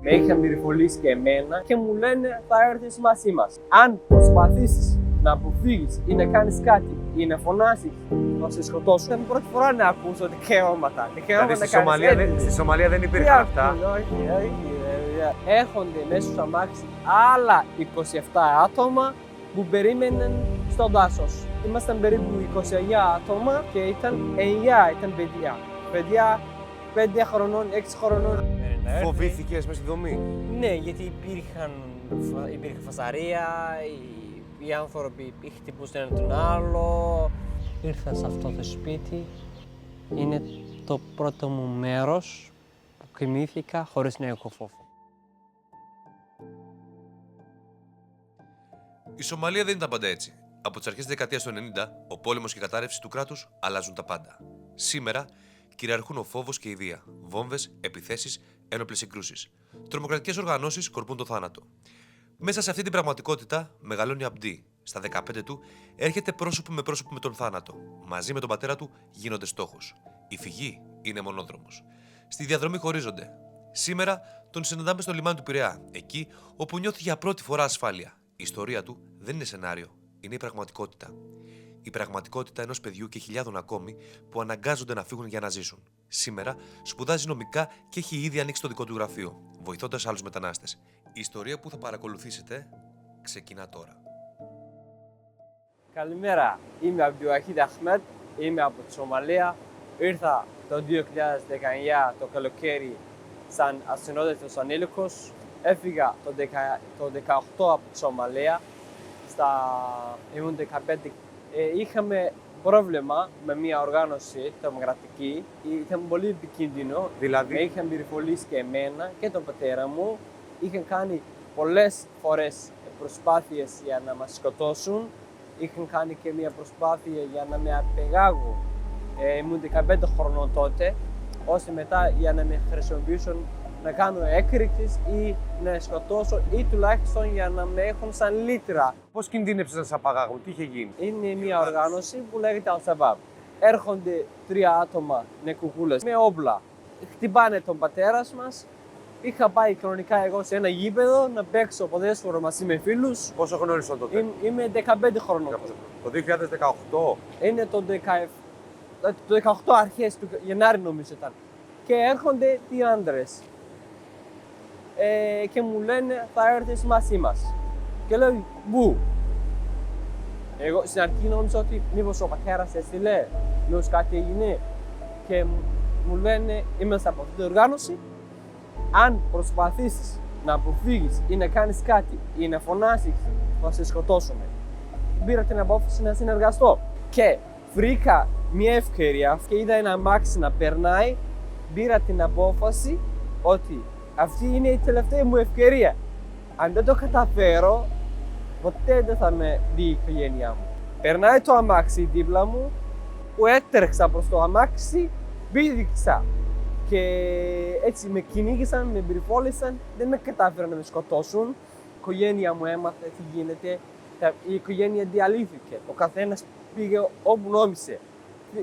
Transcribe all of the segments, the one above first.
Με είχαν πυριφολήσει και εμένα και μου λένε θα έρθεις μαζί μας. Αν προσπαθήσεις να αποφύγεις ή να κάνεις κάτι ή να φωνάσεις, θα σε σκοτώσω. Ήταν η πρώτη φορά να ακούσω δικαιώματα. Δηλαδή στη Σομαλία δεν υπήρχαν αυτά. Όχι. Έχονται μέσα στο αμάξι άλλα 27 άτομα που περίμεναν στο δάσος. Ήμασταν περίπου 29 άτομα και ήταν 9 ήταν παιδιά. Παιδιά 5 χρονών, 6 χρονών. Φοβήθηκες μες στη δομή? Ναι, γιατί υπήρχε φασαρία, οι άνθρωποι χτυπούσαν ένα τον άλλο. Ήρθα σε αυτό το σπίτι. Είναι το πρώτο μου μέρος που κοιμήθηκα χωρίς να έχω φόβο. Η Σομαλία δεν ήταν πάντα έτσι. Από τις αρχές της δεκαετίας του 90, ο πόλεμος και η κατάρρευση του κράτους αλλάζουν τα πάντα. Σήμερα κυριαρχούν ο φόβος και η βία, βόμβες, επιθέσεις, ένοπλες συγκρούσεις. Τρομοκρατικές οργανώσεις σκορπούν το θάνατο. Μέσα σε αυτή την πραγματικότητα μεγαλώνει Αμπτή. Στα 15 του έρχεται πρόσωπο με τον θάνατο. Μαζί με τον πατέρα του γίνονται στόχος. Η φυγή είναι μονόδρομος. Στη διαδρομή χωρίζονται. Σήμερα τον συναντάμε στο λιμάνι του Πειραιά, εκεί όπου νιώθει για πρώτη φορά ασφάλεια. Η ιστορία του δεν είναι σενάριο, είναι η πραγματικότητα. Η πραγματικότητα ενός παιδιού και χιλιάδων ακόμη που αναγκάζονται να φύγουν για να ζήσουν. Σήμερα σπουδάζει νομικά και έχει ήδη ανοίξει το δικό του γραφείο, βοηθώντας άλλους μετανάστες. Η ιστορία που θα παρακολουθήσετε ξεκινά τώρα. Καλημέρα, είμαι Abdulwahid Ahmed, είμαι από τη Σομαλία. Ήρθα το 2019 το καλοκαίρι σαν ασυνόδευτος ανήλικος. Έφυγα το 18 από τη Σομαλία, ήμουν 15. Είχαμε πρόβλημα με μια οργάνωση τρομοκρατική, ήταν πολύ επικίνδυνο. Δηλαδή? Με είχαν πυριφολήσει και εμένα και τον πατέρα μου. Είχαν κάνει πολλές φορές προσπάθειες για να μας σκοτώσουν. Είχαν κάνει και μια προσπάθεια για να με απεγάγουν. Ήμουν 15 χρονών τότε, ώστε μετά για να με χρησιμοποιήσουν να κάνω έκρηξη ή να σκοτώσω ή τουλάχιστον για να με έχουν σαν λύτρα. Πώς κινδύνεψες να σε απαγάγουν, τι είχε γίνει? Είναι μια οργάνωση που λέγεται Al-Shabaab. Έρχονται 3 άτομα νεκροκούλες με όπλα. Χτυπάνε τον πατέρα μας. Είχα πάει κανονικά εγώ σε ένα γήπεδο να παίξω ποδόσφαιρο μαζί με φίλους. Πόσο χρονών ήσουν τότε? Είμαι 15 χρονών. Το 2018? Είναι το 18 αρχές του Γενάρη νομίζω ήταν. Και έρχονται οι άντρες. Και μου λένε θα έρθεις μαζί μας. Και λέω πού? Εγώ στην αρχή νόμιζα ότι μήπως ο πατέρας έστειλε, μήπως κάτι έγινε. Και μου λένε είμαστε από αυτή την οργάνωση. Αν προσπαθήσεις να αποφύγεις ή να κάνεις κάτι ή να φωνάσεις, θα σε σκοτώσουμε. Πήρα την απόφαση να συνεργαστώ. Και βρήκα μια ευκαιρία και είδα ένα αμάξι να περνάει. Πήρα την απόφαση ότι αυτή είναι η τελευταία μου ευκαιρία. Αν δεν το καταφέρω, ποτέ δεν θα με δει η οικογένειά μου. Περνάει το αμάξι δίπλα μου, που έτρεξα προς το αμάξι, πήδηξα. Και έτσι με κυνήγησαν, με πυριφόλησαν, δεν με κατάφεραν να με σκοτώσουν. Η οικογένεια μου έμαθε τι γίνεται, η οικογένεια διαλύθηκε. Ο καθένας πήγε όπου νόμισε.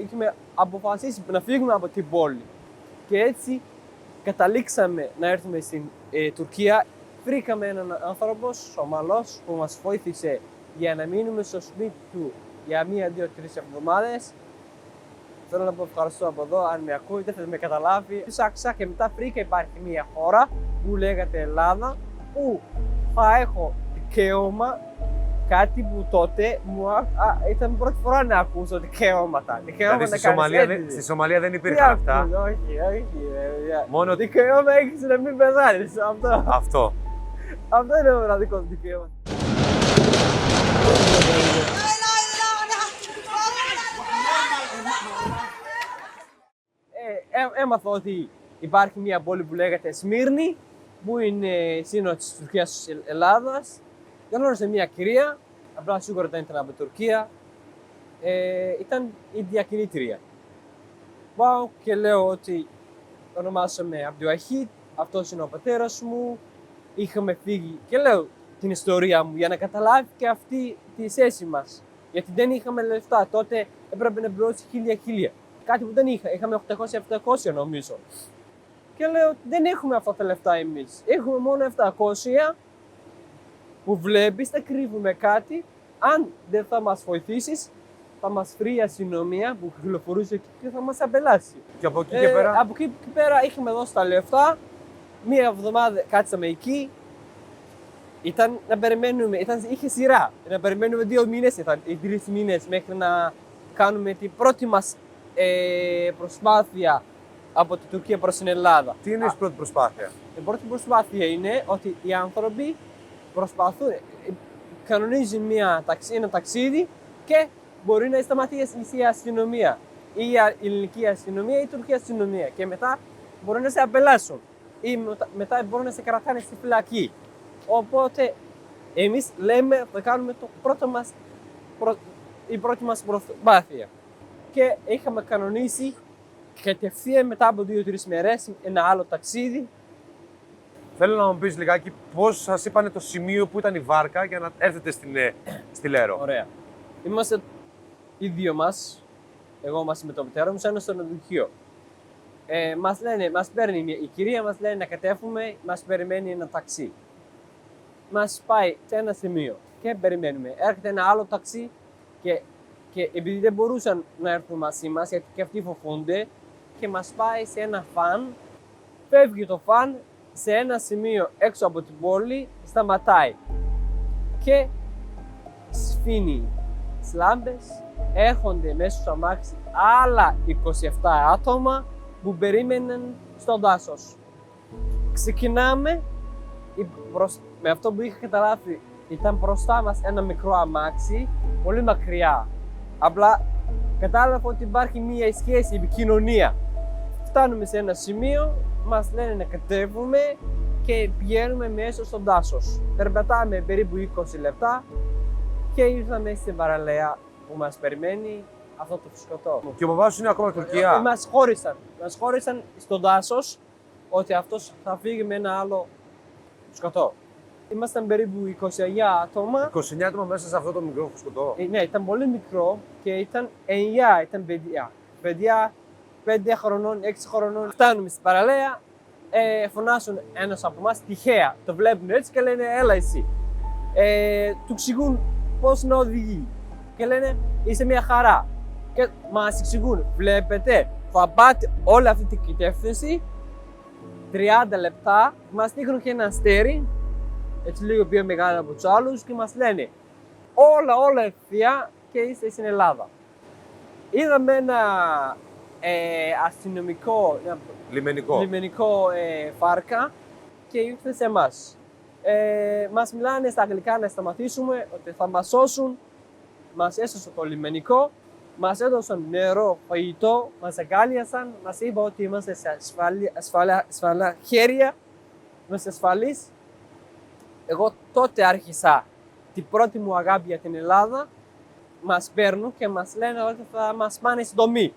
Είχαμε αποφασίσει να φύγουμε από την πόλη. Και έτσι καταλήξαμε να έρθουμε στην Τουρκία. Βρήκαμε έναν άνθρωπο, Σομαλός, που μας βοήθησε για να μείνουμε στο σπίτι του για 1, 2, 3 εβδομάδες. Θέλω να πω ευχαριστώ από εδώ, αν με ακούτε, θα με καταλάβει. Ψάξα και μετά βρήκα υπάρχει μια χώρα που λέγεται Ελλάδα, που θα έχω δικαίωμα, κάτι που τότε ήταν η πρώτη φορά να ακούσω δικαιώματα. Δηλαδή στη Σομαλία δεν υπήρχαν αυτά. Όχι. Μόνο δικαίωμα έχεις να μην πεθάνεις. Αυτό. Αυτό είναι το μοναδικό δικαίωμα. Έμαθα ότι υπάρχει μια πόλη που λέγεται Σμύρνη, που είναι σύνορο της Τουρκίας της Ελλάδας. Γνώρισα μια κυρία, απλά σίγουρα δεν ήταν από Τουρκία. Ήταν η διακινήτρια. Πάω και λέω ότι ονομάζομαι Abdulwahid, αυτός είναι ο πατέρας μου, είχαμε φύγει και λέω την ιστορία μου για να καταλάβει και αυτή τη σχέση μας. Γιατί δεν είχαμε λεφτά, τότε έπρεπε να πληρώσει 1000. Κάτι που δεν είχαμε 800-700 νομίζω. Και λέω ότι δεν έχουμε αυτά τα λεφτά εμείς. Έχουμε μόνο 700 που βλέπεις, θα κρύβουμε κάτι. Αν δεν θα μας βοηθήσεις, θα μας βρει η αστυνομία που κυκλοφορούσε εκεί και θα μας απελάσει. Και από εκεί και πέρα. Από εκεί και πέρα είχαμε δώσει τα λεφτά. Μία εβδομάδα κάτσαμε εκεί. Ήταν να περιμένουμε, είχε σειρά. Να περιμένουμε 2 μήνες ή 3 μήνες μέχρι να κάνουμε την πρώτη μας προσπάθεια από την Τουρκία προς την Ελλάδα. Τι είναι η πρώτη προσπάθεια? Η πρώτη προσπάθεια είναι ότι οι άνθρωποι προσπαθούν, κανονίζουν ένα ταξίδι και μπορεί να σταματήσει η αστυνομία, ή η ελληνική αστυνομία ή η τουρκική αστυνομία και μετά μπορεί να σε απελάσουν ή μετά μπορεί να σε κρατάνε στη φυλακή. Οπότε εμείς λέμε θα κάνουμε η πρώτη μας προσπάθεια και είχαμε κανονίσει κατευθείαν μετά από 2-3 μέρες ένα άλλο ταξίδι. Θέλω να μου πεις λιγάκι πώς σας είπανε το σημείο που ήταν η βάρκα για να έρθετε στη Λέρο. Ωραία. Είμαστε οι δύο μας, εγώ μαζί με τον πατέρα μου, σε ένα ξενοδοχείο. Μας παίρνει η κυρία, μας λέει να κατέβουμε, μας περιμένει ένα ταξί. Μας πάει σε ένα σημείο και περιμένουμε. Έρχεται ένα άλλο ταξί και επειδή δεν μπορούσαν να έρθουν μαζί μας, γιατί και αυτοί φοβούνται, και μας πάει σε ένα φαν. Φεύγει το φαν σε ένα σημείο έξω από την πόλη, σταματάει και σφήνει τις λάμπες. Έρχονται μέσα στο αμάξι άλλα 27 άτομα που περίμεναν στο δάσος. Ξεκινάμε, με αυτό που είχα καταλάβει ήταν μπροστά μας ένα μικρό αμάξι, πολύ μακριά. Απλά κατάλαβα ότι υπάρχει μία σχέση, επικοινωνία. Φτάνουμε σε ένα σημείο, μας λένε να κατέβουμε και πηγαίνουμε μέσα στο δάσος. Περπατάμε περίπου 20 λεπτά και ήρθαμε στην παραλία που μας περιμένει αυτό το φουσκωτό. Και ο μπαμπάς σου είναι ακόμα Τουρκία. Μας χώρισαν στο δάσος ότι αυτός θα φύγει με ένα άλλο φουσκωτό. Ήμασταν περίπου 29 άτομα. 29 άτομα μέσα σε αυτό το μικρό φουσκωτό. Ναι, ήταν πολύ μικρό και ήταν 9 ήταν παιδιά. Παιδιά 5 χρονών, 6 χρονών. Φτάνουμε στην παραλία, φωνάσουν ένας από εμάς τυχαία. Το βλέπουν έτσι και λένε έλα εσύ. Του εξηγούν πώς να οδηγεί και λένε είσαι μια χαρά. Και μας εξηγούν, βλέπετε, θα πάτε όλη αυτή την κατεύθυνση 30 λεπτά, μας δείχνουν και ένα αστέρι, έτσι λίγο πιο μεγάλο από τους άλλους και μας λένε όλα ευθεία και είστε στην Ελλάδα. Είδαμε ένα αστυνομικό, λιμενικό βάρκα και ήρθε σε εμάς. Μας μιλάνε στα αγγλικά να σταματήσουμε, ότι θα μας σώσουν. Μας έσωσε το λιμενικό, μας έδωσαν νερό, φαγητό, μας αγκάλιασαν, μας είπαν ότι είμαστε σε ασφαλή χέρια, είμαστε ασφαλείς. Εγώ τότε άρχισα την πρώτη μου αγάπη για την Ελλάδα. Μας παίρνουν και μας λένε ότι θα μας πάνε στην δομή.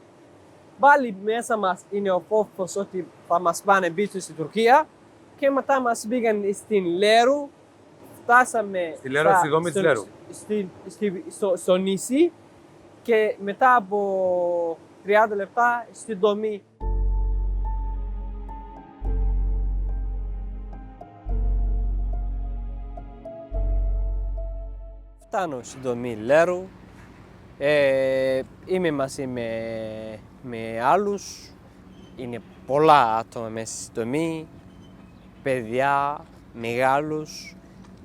Πάλι μέσα μας είναι ο φόβος ότι θα μας πάνε πίσω στην Τουρκία και μετά μας πήγαν στην Λέρου. Φτάσαμε στη Λέρο, στη δομή της Λέρου. Στο νησί και μετά από 30 λεπτά στη δομή. Φτάνω στη δομή Λέρου. Είμαι μαζί με άλλους. Είναι πολλά άτομα μέσα στη δομή. Παιδιά, μεγάλους.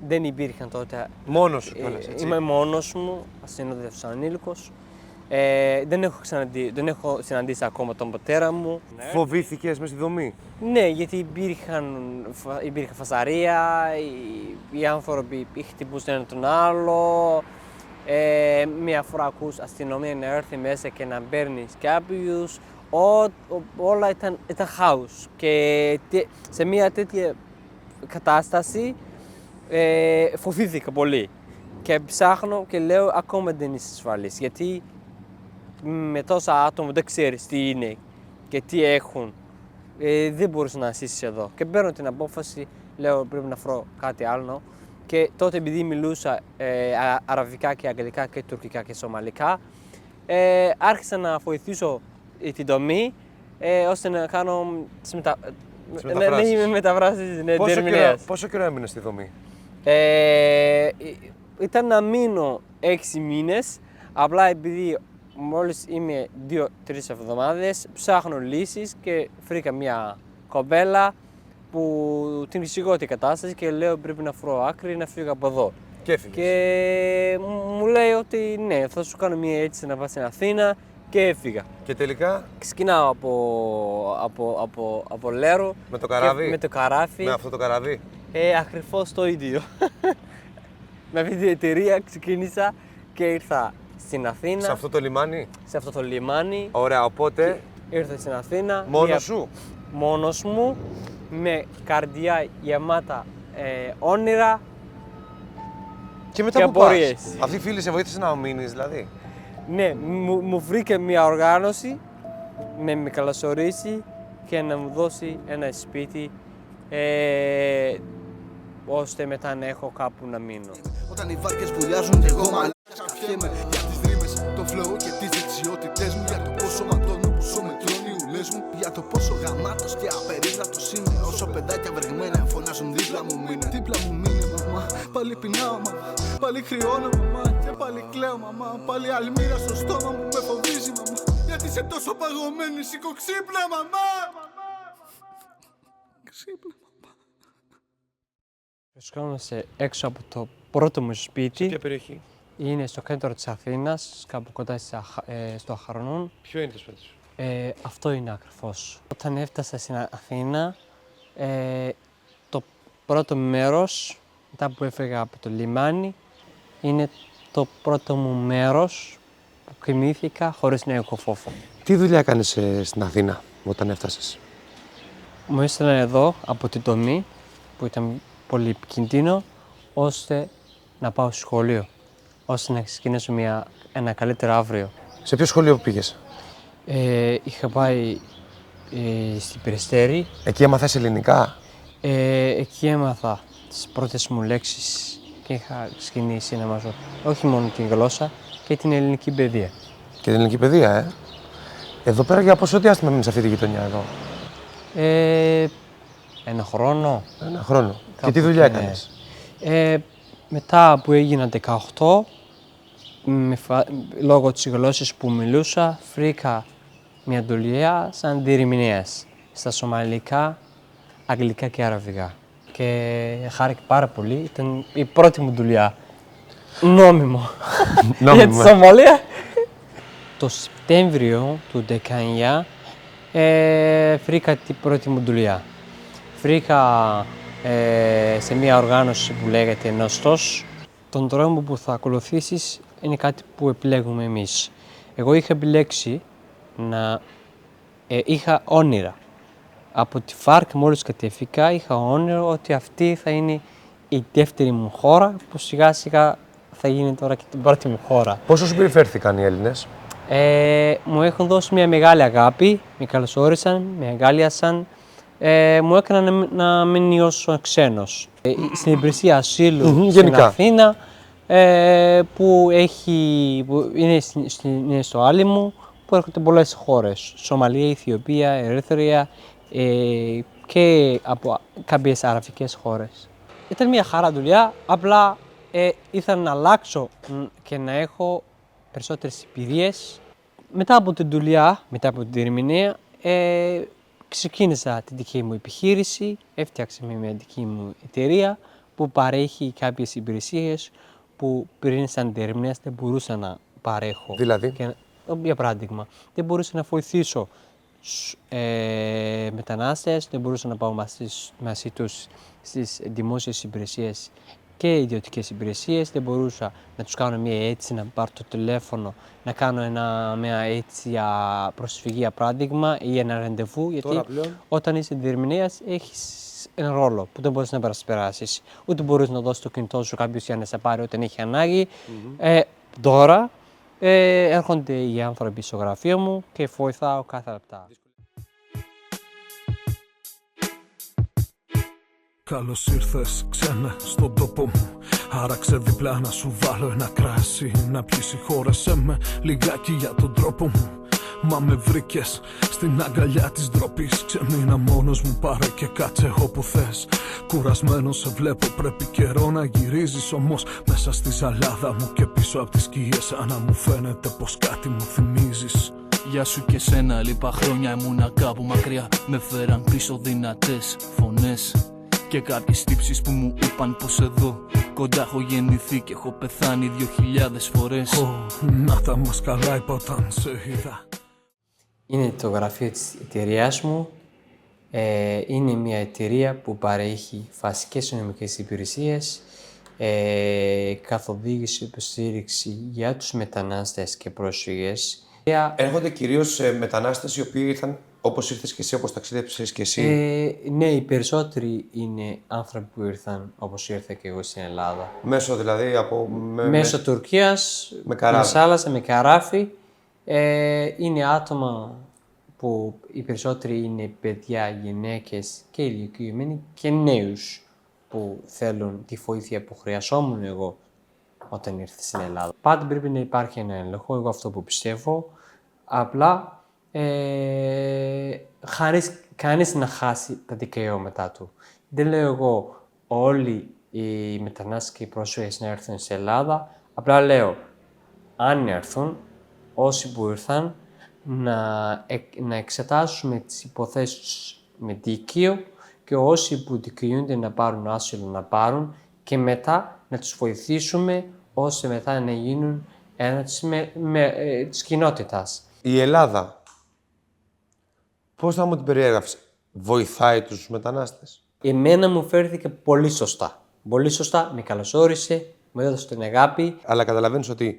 Δεν υπήρχαν τότε. Μόνος σου κιόλας, έτσι. Είμαι μόνος μου, ασυνόδευτος ανήλικος. Δεν έχω συναντήσει ακόμα τον πατέρα μου. Φοβήθηκες μέσα στη δομή? Ναι, γιατί υπήρχε φασαρία, οι άνθρωποι χτυπούσαν έναν τον άλλο. Μία φορά ακούς αστυνομία να έρθει μέσα και να παίρνει κάποιους. Όλα ήταν χάος. Και σε μια τέτοια κατάσταση φοβήθηκα πολύ. Και ψάχνω και λέω ακόμα δεν είσαι ασφαλής. Γιατί με τόσα άτομα δεν ξέρεις τι είναι και τι έχουν. Δεν μπορείς να ζήσεις εδώ. Και παίρνω την απόφαση, λέω πρέπει να βρω κάτι άλλο. Και τότε επειδή μιλούσα αραβικά και αγγλικά και τουρκικά και σομαλικά, άρχισα να βοηθήσω την δομή ώστε να κάνω Ναι, μεταφράσεις, ναι, διερμηνέας. Πόσο καιρό έμεινες στη δομή? Ήταν να μείνω 6 μήνες, απλά επειδή μόλις είμαι 2-3 εβδομάδες ψάχνω λύσεις και βρήκα μια κοπέλα που την εξηγώ την κατάσταση και λέω πρέπει να βρω άκρη να φύγω από εδώ. Και έφυγες. Και μου λέει ότι ναι, θα σου κάνω μια αίτηση να πας στην Αθήνα και έφυγα. Και τελικά? Ξεκινάω από Λέρο. Με το καράβι? Με το καράβι. Με αυτό το καράβι? Ακριβώς το ίδιο. Με αυτή την εταιρεία ξεκίνησα και ήρθα στην Αθήνα. Σε αυτό το λιμάνι? Σε αυτό το λιμάνι. Ωραία, οπότε Ήρθα στην Αθήνα. μόνος σου? Μόνος μου, με καρδιά γεμάτα όνειρα και μετά και που πας? απορίες. Αυτή η φίλη σε βοήθησε να μείνεις δηλαδή? Ναι, μου βρήκε μια οργάνωση, με καλωσορίσει και να μου δώσει ένα σπίτι ώστε μετά να έχω κάπου να μείνω. Όταν οι βάρκες βουλιάζουν και εγώ μαλάκας καφιέμαι για τις ρήμες, το flow και τις δεξιότητες μου, για το πόσο ματώνω, πόσο μετρώνει οι ουλές μου, για το πόσο γαμάτος και απερίγραπτος είμαι. Όσο παιδάκια βεργμένα φωνάζουν δίπλα μου μείνε. Δίπλα μου μείνε μαμά, πάλι πεινάω μαμά, πάλι χρειώνω μαμά και πάλι κλαίω μαμά, πάλι αλμύρα στο στόμα μου με φοβίζει μαμά. Γιατί είσαι τόσο παγωμένη, σήκω ξύπνα μαμά. Ξύπνα. Βρισκόμαστε έξω από το πρώτο μου σπίτι. Ποια περιοχή? Είναι στο κέντρο της Αθήνας, κάπου κοντά στο Αχαρνών. Ποιο είναι το σπίτι σου? Αυτό είναι ακριβώς. Όταν έφτασα στην Αθήνα, το πρώτο μέρος, μετά που έφυγα από το λιμάνι, είναι το πρώτο μου μέρος που κοιμήθηκα χωρίς να έχω φόβο. Τι δουλειά κάνεις στην Αθήνα όταν έφτασες? Μου έστειλαν εδώ από την τομή, που ήταν πολύ επικίνδυνο, ώστε να πάω στο σχολείο, ώστε να ξεκινήσω ένα καλύτερο αύριο. Σε ποιο σχολείο πήγες? Είχα πάει στην Περιστέρη. Εκεί έμαθες ελληνικά? Εκεί έμαθα τις πρώτες μου λέξεις και είχα ξεκινήσει να μάθω όχι μόνο την γλώσσα και την ελληνική παιδεία. Και την ελληνική παιδεία, Εδώ πέρα για πόσο διάστημα μείνεις σε αυτή τη γειτονιά εδώ? Ένα χρόνο. Ένα χρόνο. Κάπου Και τι δουλειά ναι. έκανες? Μετά που έγινα 18, λόγω της γλώσσας που μιλούσα, βρήκα μια δουλειά σαν διερμηνέας στα σομαλικά, αγγλικά και αραβικά. Και χάρηκα πάρα πολύ, ήταν η πρώτη μου δουλειά. Νόμιμο. Για τη Σομαλία. Το Σεπτέμβριο του 19 βρήκα την πρώτη μου δουλειά. Βρήκα σε μια οργάνωση που λέγεται Νοστός. Τον δρόμο που θα ακολουθήσεις είναι κάτι που επιλέγουμε εμείς. Εγώ είχα επιλέξει να είχα όνειρα. Από τη ΦΑΡΚ μόλις κατέφυγα είχα όνειρο ότι αυτή θα είναι η δεύτερη μου χώρα που σιγά σιγά θα γίνει τώρα και την πρώτη μου χώρα. Πώς σου συμπεριφέρθηκαν οι Έλληνες? Μου έχουν δώσει μια μεγάλη αγάπη, με καλωσόρισαν, με αγκάλιασαν. Μου έκαναν να μην νιώσω ξένος. Στην υπηρεσία ασύλου στην Αθήνα, που είναι στο Άλυμο, που έρχονται πολλές χώρες. Σομαλία, Αιθιοπία, Ερυθρέα και από κάποιες αραβικές χώρες. Ήταν μια χαρά δουλειά, απλά ήθελα να αλλάξω και να έχω περισσότερες εμπειρίες. Μετά από την δουλειά, μετά από την διερμηνέα, ξεκίνησα την δική μου επιχείρηση, έφτιαξα μια δική μου εταιρεία που παρέχει κάποιες υπηρεσίες που πριν σαν διερμηνέας δεν μπορούσα να παρέχω. Δηλαδή? Για παράδειγμα, δεν μπορούσα να βοηθήσω μετανάστες, δεν μπορούσα να πάω μαζί τους στις δημόσιες υπηρεσίες και ιδιωτικές υπηρεσίες, δεν μπορούσα να τους κάνω μια αίτηση, να πάρω το τηλέφωνο, να κάνω μια αίτηση για προσφυγή για παράδειγμα ή ένα ραντεβού, γιατί όταν είσαι διερμηνέας έχεις ένα ρόλο που δεν μπορείς να περάσεις. Ούτε μπορείς να δώσεις το κινητό σου κάποιος για να σε πάρει όταν έχει ανάγκη. Τώρα έρχονται οι άνθρωποι στο γραφείο μου και βοηθάω κάθε λεπτά. Καλώς ήρθες ξένα στον τόπο μου. Άραξε διπλά να σου βάλω ένα κράσι. Να πιεις, συγχώρεσέ με λιγάκι για τον τρόπο μου. Μα με βρήκες στην αγκαλιά της ντροπής. Ξεμείνα μόνο μόνος μου, πάρε και κάτσε όπου θες. Κουρασμένος σε βλέπω, πρέπει καιρό να γυρίζεις. Όμως μέσα στη ζαλάδα μου και πίσω από τις σκιές, σαν να μου φαίνεται πως κάτι μου θυμίζεις. Γεια σου και σένα, λείπα χρόνια ήμουνα κάπου μακριά. Με φέραν πίσω δυνατές φωνές και κάποιες τύψεις που μου είπαν πως εδώ κοντά έχω γεννηθεί και έχω πεθάνει 2.000 φορές. Να τα μας καλά είπα όταν σε είδα. Είναι το γραφείο της εταιρείας μου. Είναι μια εταιρεία που παρέχει βασικές νομικές υπηρεσίες, καθοδήγηση, υποστήριξη για τους μετανάστες και πρόσφυγες. Έρχονται κυρίως μετανάστες οι οποίοι ήρθαν όπως ήρθες και εσύ, όπως ταξίδεψες και εσύ. Ναι, οι περισσότεροι είναι άνθρωποι που ήρθαν όπως ήρθα και εγώ στην Ελλάδα. Μέσω δηλαδή από... Μέσω Τουρκίας, με καράβι. θάλασσα, με καράβι. Είναι άτομα που οι περισσότεροι είναι παιδιά, γυναίκες και ηλικιωμένοι και νέους που θέλουν τη βοήθεια που χρειαζόμουν εγώ όταν ήρθα στην Ελλάδα. Πάντα πρέπει να υπάρχει ένα έλεγχο, εγώ αυτό που πιστεύω. Απλά κανείς να χάσει τα δικαιώματά του. Δεν λέω εγώ όλοι οι μετανάστες και οι πρόσφυγες να έρθουν στην Ελλάδα. Απλά λέω, αν έρθουν, όσοι που ήρθαν, να εξετάσουμε τις υποθέσεις με δίκαιο και όσοι που δικαιούνται να πάρουν άσυλο να πάρουν και μετά να τους βοηθήσουμε ώστε μετά να γίνουν ένα της κοινότητας. Η Ελλάδα, πώς θα μου την περιέγραψες, βοηθάει τους μετανάστες? Εμένα μου φέρθηκε πολύ σωστά. Πολύ σωστά, με καλωσόρισε, μου έδωσε την αγάπη. Αλλά καταλαβαίνεις ότι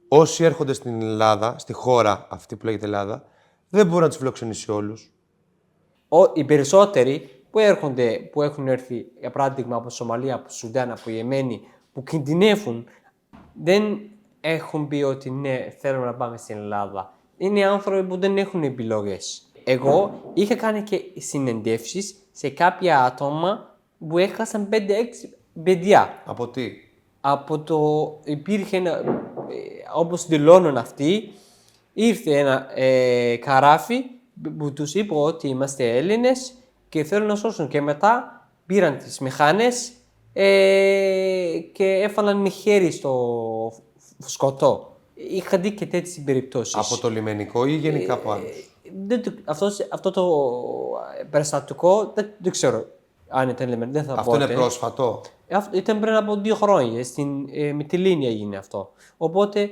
όσοι έρχονται στην Ελλάδα, στη χώρα αυτή που λέγεται Ελλάδα, δεν μπορεί να τους φιλοξενήσει όλους. Οι περισσότεροι που έρχονται, που έχουν έρθει, για παράδειγμα από Σομαλία, από Σουδάν, από Ιεμένη, που κινδυνεύουν, δεν έχουν πει ότι ναι, θέλουμε να πάμε στην Ελλάδα. Είναι άνθρωποι που δεν έχουν επιλογές. Εγώ είχα κάνει και συνεντεύσεις σε κάποια άτομα που έχασαν 5-6 παιδιά. Από τι? Από το υπήρχε ένα, όπως δηλώνουν αυτοί, ήρθε ένα καράβι που τους είπε ότι είμαστε Έλληνες και θέλουν να σώσουν. Και μετά πήραν τις μηχανές και έφαλαν με χέρι στο σκοτώ. Είχα δει και τέτοιες περιπτώσεις. Από το λιμενικό ή γενικά από άλλους? Αυτό το περιστατικό δεν ξέρω αν ήταν λιμενικό. Δεν θα Αυτό πω είναι ότι. πρόσφατο? Ήταν πριν από 2 χρόνια. Με τη Λίνια έγινε αυτό. Οπότε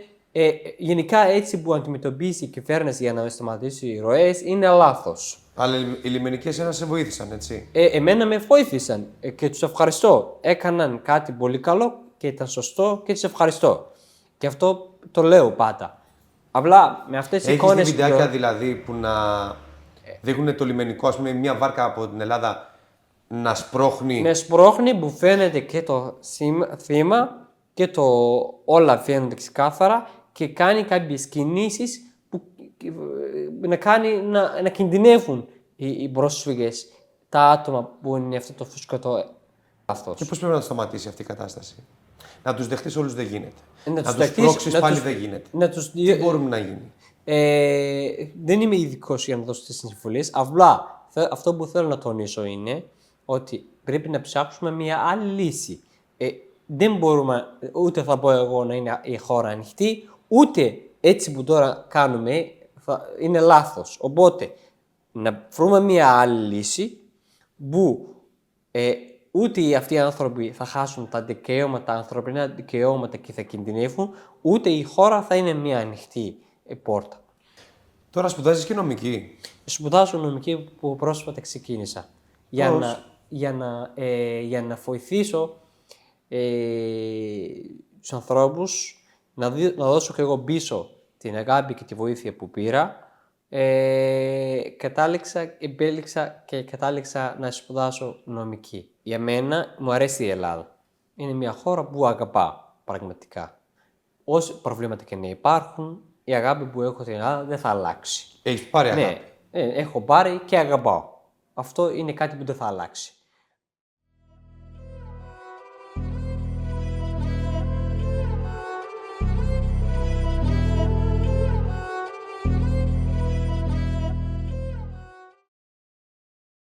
γενικά έτσι που αντιμετωπίζει η κυβέρνηση για να σταματήσει οι ροές είναι λάθος. Αλλά οι λιμενικές ένα σε βοήθησαν, έτσι? Εμένα με βοήθησαν και τους ευχαριστώ. Έκαναν κάτι πολύ καλό και ήταν σωστό και τους ευχαριστώ. Και αυτό το λέω πάντα. Απλά με αυτές τις εικόνες. Έχεις δει βιντεάκια δηλαδή που να δείχνουν το λιμενικό, ας πούμε, μια βάρκα από την Ελλάδα να σπρώχνει? Με σπρώχνει που φαίνεται και το θύμα και το όλα φαίνονται ξεκάθαρα και κάνει κάποιες κινήσεις που να κινδυνεύουν οι πρόσφυγες, τα άτομα που είναι αυτό το φουσκωτό. Και πώς πρέπει να το σταματήσει αυτή η κατάσταση? Να τους δεχτείς όλους δεν γίνεται. Να τους πρόξεις πάλι δεν γίνεται. Τι μπορούμε να γίνει? Δεν είμαι ειδικός για να δώσω τις συμβουλές. Απλά αυτό που θέλω να τονίσω είναι ότι πρέπει να ψάξουμε μια άλλη λύση. Δεν μπορούμε, ούτε θα πω εγώ να είναι η χώρα ανοιχτή, ούτε έτσι που τώρα κάνουμε είναι λάθος. Οπότε, να βρούμε μια άλλη λύση που ούτε αυτοί οι άνθρωποι θα χάσουν τα δικαιώματα, ανθρώπινα δικαιώματα και θα κινδυνεύουν, ούτε η χώρα θα είναι μια ανοιχτή πόρτα. Τώρα σπουδάζεις και νομική. Σπουδάζω νομική που πρόσφατα ξεκίνησα. Για να βοηθήσω τους ανθρώπους, να δώσω και εγώ πίσω την αγάπη και τη βοήθεια που πήρα. Επέλεξα και κατάληξα να σπουδάσω νομική. Για μένα μου αρέσει η Ελλάδα. Είναι μια χώρα που αγαπάω πραγματικά. Όσα προβλήματα και να υπάρχουν, η αγάπη που έχω στην Ελλάδα δεν θα αλλάξει. Έχεις πάρει αγάπη? Ναι, έχω πάρει και αγαπάω. Αυτό είναι κάτι που δεν θα αλλάξει.